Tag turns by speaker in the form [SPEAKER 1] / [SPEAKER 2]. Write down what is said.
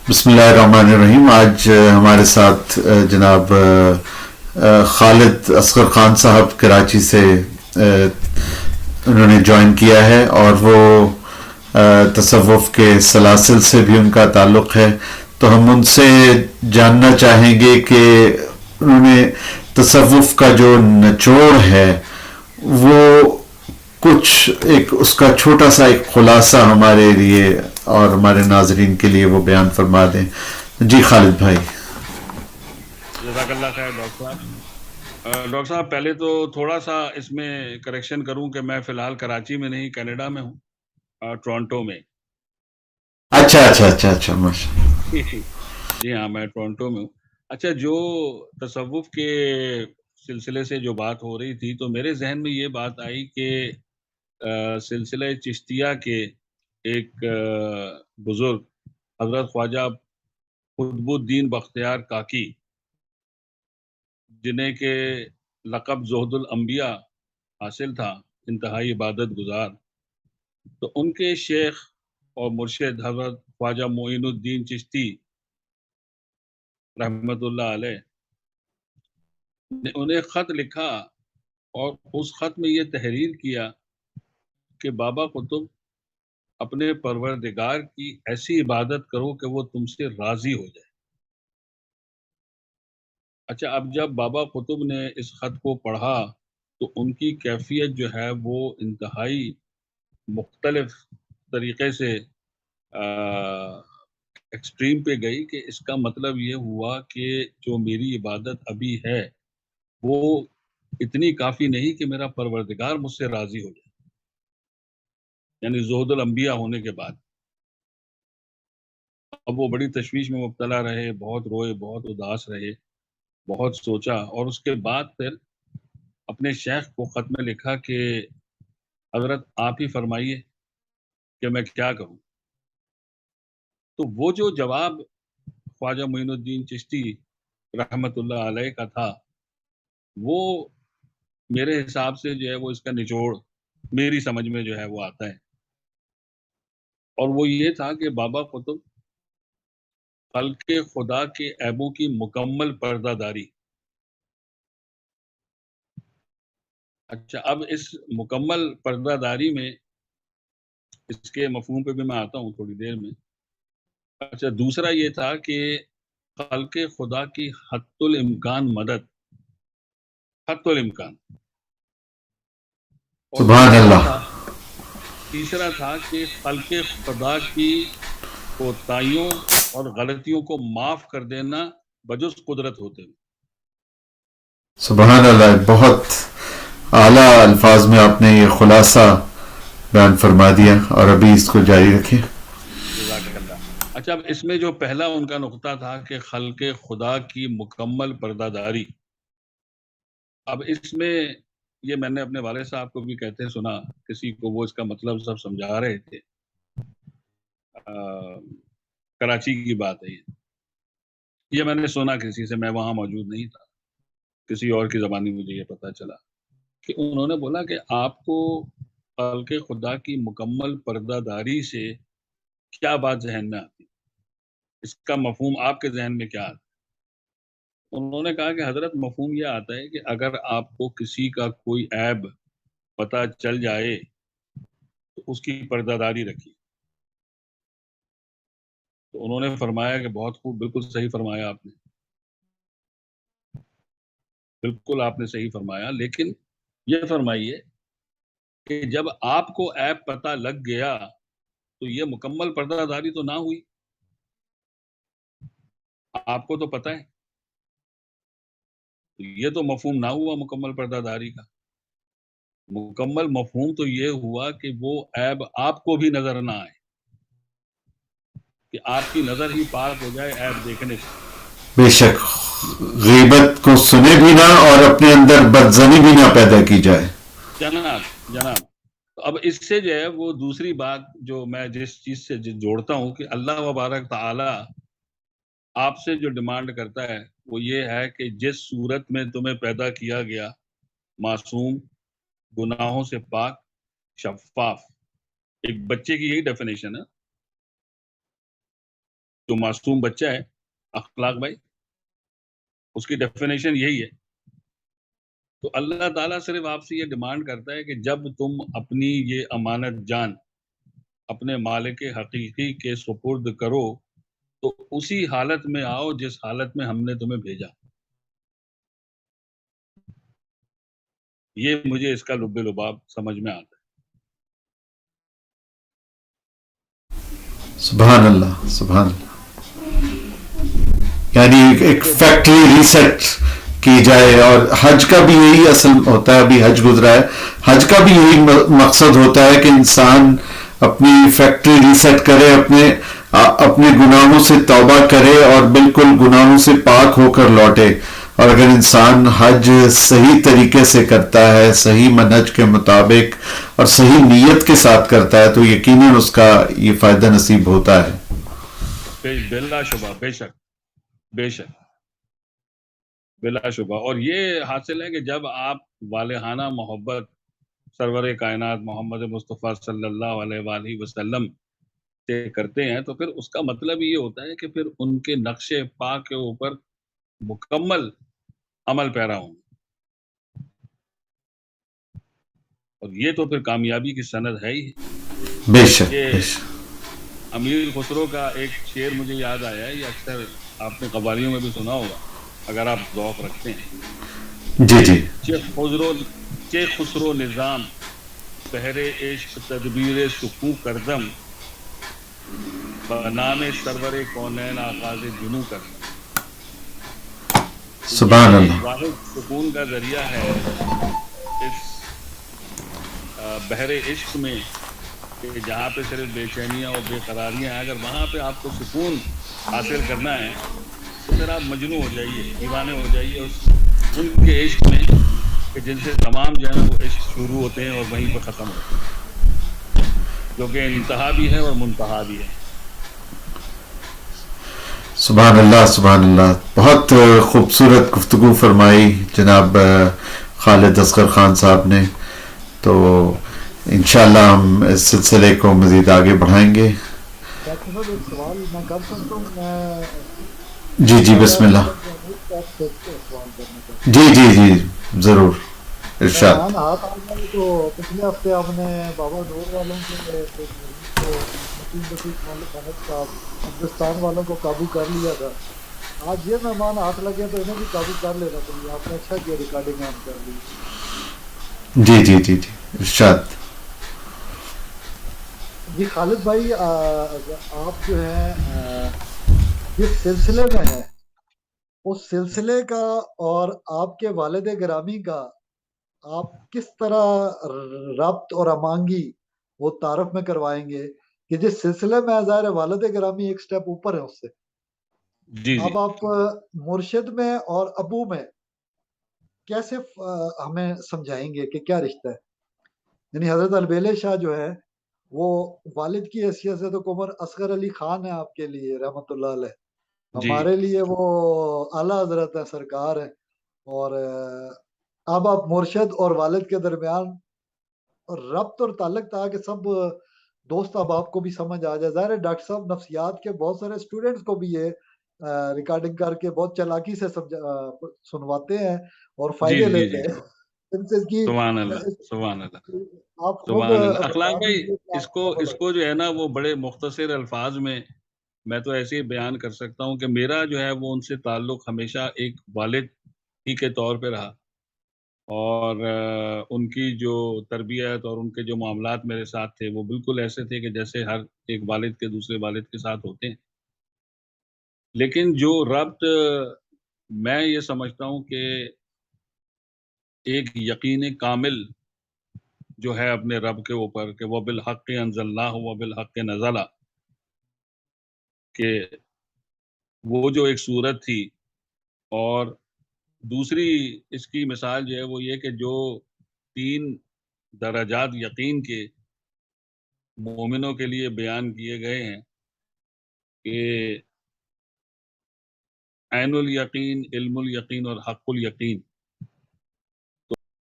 [SPEAKER 1] بسم اللہ الرحمن الرحیم. آج ہمارے ساتھ جناب خالد اصغر خان صاحب کراچی سے انہوں نے جوائن کیا ہے، اور وہ تصوف کے سلاسل سے بھی ان کا تعلق ہے. تو ہم ان سے جاننا چاہیں گے کہ انہوں نے تصوف کا جو نچوڑ ہے وہ کچھ ایک اس کا چھوٹا سا ایک خلاصہ ہمارے لیے اور ہمارے ناظرین کے لیے وہ بیان فرما دیں. جی خالد بھائی.
[SPEAKER 2] جزاک اللہ خیر ڈاکٹر صاحب. ڈاکٹر صاحب پہلے تو تھوڑا سا اس میں کریکشن کروں کہ میں فی الحال کراچی میں نہیں، کینیڈا میں ہوں، ٹورانٹو میں.
[SPEAKER 1] اچھا اچھا اچھا اچھا ماشاء.
[SPEAKER 2] جی ہاں، میں ٹورانٹو میں ہوں. اچھا، جو تصوف کے سلسلے سے جو بات ہو رہی تھی تو میرے ذہن میں یہ بات آئی کہ سلسلہ چشتیہ کے ایک بزرگ حضرت خواجہ قطب الدین بختیار کاکی، جنہیں کہ لقب زہد الانبیاء حاصل تھا، انتہائی عبادت گزار، تو ان کے شیخ اور مرشد حضرت خواجہ معین الدین چشتی رحمت اللہ علیہ نے انہیں خط لکھا، اور اس خط میں یہ تحریر کیا کہ بابا قطب، اپنے پروردگار کی ایسی عبادت کرو کہ وہ تم سے راضی ہو جائے. اچھا، اب جب بابا قطب نے اس خط کو پڑھا تو ان کی کیفیت جو ہے وہ انتہائی مختلف طریقے سے ایکسٹریم پہ گئی، کہ اس کا مطلب یہ ہوا کہ جو میری عبادت ابھی ہے وہ اتنی کافی نہیں کہ میرا پروردگار مجھ سے راضی ہو جائے، یعنی زہد الانبیاء ہونے کے بعد. اب وہ بڑی تشویش میں مبتلا رہے، بہت روئے، بہت اداس رہے، بہت سوچا، اور اس کے بعد پھر اپنے شیخ کو خط میں لکھا کہ حضرت آپ ہی فرمائیے کہ میں کیا کروں. تو وہ جو جواب خواجہ معین الدین چشتی رحمت اللہ علیہ کا تھا، وہ میرے حساب سے جو ہے وہ اس کا نچوڑ میری سمجھ میں جو ہے وہ آتا ہے. اور وہ یہ تھا کہ بابا قطب خلق خدا کے عیبوں کی مکمل پردہ داری. اچھا، اب اس مکمل پردہ داری میں اس کے مفہوم پہ بھی میں آتا ہوں تھوڑی دیر میں. اچھا، دوسرا یہ تھا کہ خلق خدا کی حتی الامکان مدد، حتی الامکان. اور
[SPEAKER 1] سبحان اللہ.
[SPEAKER 2] تیسرا تھا کہ خلق خدا کی کوتاہیوں اور غلطیوں کو معاف کر دینا بجز قدرت ہوتے ہوئے.
[SPEAKER 1] سبحان اللہ. بہت اعلیٰ الفاظ میں آپ نے یہ خلاصہ بیان فرما دیا، اور ابھی اس کو جاری رکھیں.
[SPEAKER 2] جزاک اللہ. اچھا، اب اس میں جو پہلا ان کا نقطہ تھا کہ خلق خدا کی مکمل پردہ داری، اب اس میں یہ میں نے اپنے والد صاحب کو بھی کہتے سنا، کسی کو وہ اس کا مطلب سب سمجھا رہے تھے. کراچی کی بات ہے یہ میں نے سنا کسی سے، میں وہاں موجود نہیں تھا، کسی اور کی زبانی مجھے یہ پتا چلا کہ انہوں نے بولا کہ آپ کو خلق خدا کی مکمل پردہ داری سے کیا بات ذہن میں آتی، اس کا مفہوم آپ کے ذہن میں کیا آتا. انہوں نے کہا کہ حضرت مفہوم یہ آتا ہے کہ اگر آپ کو کسی کا کوئی عیب پتہ چل جائے تو اس کی پردہ داری رکھیے. تو انہوں نے فرمایا کہ بہت خوب، بالکل صحیح فرمایا آپ نے، بالکل آپ نے صحیح فرمایا، لیکن یہ فرمائیے کہ جب آپ کو عیب پتہ لگ گیا تو یہ مکمل پردہ داری تو نہ ہوئی. آپ کو تو پتہ ہے، یہ تو مفہوم نہ ہوا مکمل پردہ داری کا. مکمل مفہوم تو یہ ہوا کہ وہ عیب آپ کو بھی نظر نہ آئے، کہ آپ کی نظر ہی پاک ہو جائے عیب دیکھنے سے.
[SPEAKER 1] بے شک غیبت کو سنے بھی نہ، اور اپنے اندر بدزنی بھی نہ پیدا کی جائے.
[SPEAKER 2] جناب جناب اب اس سے جو ہے وہ دوسری بات جو میں جس چیز سے جوڑتا ہوں کہ اللہ وبارک تعالی آپ سے جو ڈیمانڈ کرتا ہے وہ یہ ہے کہ جس صورت میں تمہیں پیدا کیا گیا، معصوم، گناہوں سے پاک، شفاف، ایک بچے کی یہی ڈیفینیشن ہے. جو معصوم بچہ ہے اخلاق بھائی، اس کی ڈیفینیشن یہی ہے. تو اللہ تعالیٰ صرف آپ سے یہ ڈیمانڈ کرتا ہے کہ جب تم اپنی یہ امانت جان اپنے مالک حقیقی کے سپرد کرو تو اسی حالت میں آؤ جس حالت میں ہم نے تمہیں بھیجا. یہ مجھے اس کا لب لباب سمجھ میں آتا ہے.
[SPEAKER 1] سبحان اللہ سبحان اللہ. یعنی ایک فیکٹری ریسیٹ کی جائے، اور حج کا بھی یہی اصل ہوتا ہے. ابھی حج گزرا ہے، حج کا بھی یہی مقصد ہوتا ہے کہ انسان اپنی فیکٹری ریسیٹ کرے، اپنے گناہوں سے توبہ کرے اور بالکل گناہوں سے پاک ہو کر لوٹے. اور اگر انسان حج صحیح طریقے سے کرتا ہے، صحیح منہج کے مطابق اور صحیح نیت کے ساتھ کرتا ہے، تو یقیناً اس کا یہ فائدہ نصیب ہوتا ہے.
[SPEAKER 2] بلا شبہ، بے شک بے شک بلا شبہ. اور یہ حاصل ہے کہ جب آپ والہانہ محبت سرور کائنات محمد مصطفیٰ صلی اللہ علیہ وآلہ وسلم سے کرتے ہیں تو پھر اس کا مطلب یہ ہوتا ہے کہ پھر ان کے نقش پا کے اوپر مکمل عمل پیرا ہوں. اور یہ تو پھر کامیابی کی سند ہے ہی.
[SPEAKER 1] بے شک
[SPEAKER 2] یہ
[SPEAKER 1] بے شک.
[SPEAKER 2] امیر خسرو کا ایک شعر مجھے یاد آیا ہے، یہ اکثر آپ نے قوالیوں میں بھی سنا ہوگا اگر آپ ذوق رکھتے ہیں.
[SPEAKER 1] جی جی.
[SPEAKER 2] چے خسرو نظام بہر عشق تدبیر سکو کردم بنام سرور کونین آغاز جنو کردم.
[SPEAKER 1] سبحان
[SPEAKER 2] یہ
[SPEAKER 1] اللہ.
[SPEAKER 2] واحد سکون کا ذریعہ ہے اس بحر عشق میں کہ جہاں پہ صرف بے چینیاں اور بے قراریاں ہیں. اگر وہاں پہ آپ کو سکون حاصل کرنا ہے تو پھر آپ مجنون ہو جائیے، دیوانے ہو جائیے ان کے عشق میں کہ جن سے تمام جو ہے وہ عشق شروع ہوتے ہیں اور وہیں پہ ختم ہوتے ہیں، جو کہ انتہا بھی ہے اور منتہا بھی ہے.
[SPEAKER 1] سبحان اللہ سبحان اللہ. بہت خوبصورت گفتگو فرمائی جناب خالد اصغر خان صاحب نے. تو انشاءاللہ ہم اس سلسلے کو مزید آگے بڑھائیں گے.
[SPEAKER 3] ڈاکٹر صاحب ایک سوال میں کر سکتا ہوں؟ میں
[SPEAKER 1] جی جی بسم اللہ.
[SPEAKER 3] سوال کرنا چاہتا ہوں.
[SPEAKER 1] جی جی جی ضرور ارشاد.
[SPEAKER 3] مہمان ہاتھ آ گئے تو پچھلے ہفتے ہم نے بابا نور والوں کے ایک مریض کو نسیم رفیق ملک صاحب ہندوستان والوں کو قابو کر لیا تھا. آج یہ مہمان ہاتھ لگے تو انہیں بھی قابو کر لینا چاہیے. آپ نے اچھا کیا ریکارڈنگ آن کر لی.
[SPEAKER 1] جی جی جی جی ارشاد.
[SPEAKER 3] جی خالد بھائی، آپ جو ہیں جس سلسلے میں ہیں اس سلسلے کا اور آپ کے والد گرامی کا آپ کس طرح ربط اور امانگی وہ تعارف میں کروائیں گے کہ جس سلسلے میں ظاہر والد گرامی ایک سٹیپ اوپر ہے اس سے.
[SPEAKER 2] جی جی
[SPEAKER 3] اب آپ مرشد میں اور ابو میں کیسے ہمیں سمجھائیں گے کہ کیا رشتہ ہے؟ یعنی حضرت البیلے شاہ جو ہے وہ والد کی حیثیت سے تو عمر اصغر علی خان ہے آپ کے لیے رحمۃ اللہ علیہ.
[SPEAKER 2] جی
[SPEAKER 3] ہمارے لیے وہ اعلیٰ حضرت ہے، سرکار ہے. اور اب آپ مرشد اور والد کے درمیان ربط اور تعلق تھا کہ سب دوست احباب کو بھی سمجھ آ جائے. ظاہر ہے ڈاکٹر صاحب نفسیات کے بہت سارے اسٹوڈنٹس کو بھی یہ ریکارڈنگ کر کے بہت چالاکی سے سنواتے ہیں اور
[SPEAKER 2] جی
[SPEAKER 3] فائدے
[SPEAKER 2] جی
[SPEAKER 3] لیتے
[SPEAKER 2] جی
[SPEAKER 3] ہیں. ان سے کی
[SPEAKER 2] سبحان اللہ سبحان اللہ
[SPEAKER 3] آپ خود
[SPEAKER 2] سبحان اللہ. اخلاق
[SPEAKER 3] بتا
[SPEAKER 2] بھائی
[SPEAKER 3] دیجیے کہ آپ کو
[SPEAKER 2] اس کو جو ہے نا وہ بڑے مختصر الفاظ میں تو ایسے ہی بیان کر سکتا ہوں کہ میرا جو ہے وہ ان سے تعلق ہمیشہ ایک والد ہی کے طور پہ رہا. اور ان کی جو تربیت اور ان کے جو معاملات میرے ساتھ تھے وہ بالکل ایسے تھے کہ جیسے ہر ایک والد کے دوسرے والد کے ساتھ ہوتے ہیں. لیکن جو ربط میں یہ سمجھتا ہوں کہ ایک یقین کامل جو ہے اپنے رب کے اوپر کہ وہ بالحق انزلناہ و بالحق نزلہ، کہ وہ جو ایک صورت تھی. اور دوسری اس کی مثال جو ہے وہ یہ کہ جو 3 درجات یقین کے مومنوں کے لیے بیان کیے گئے ہیں کہ عین الیقین، علم الیقین اور حق الیقین.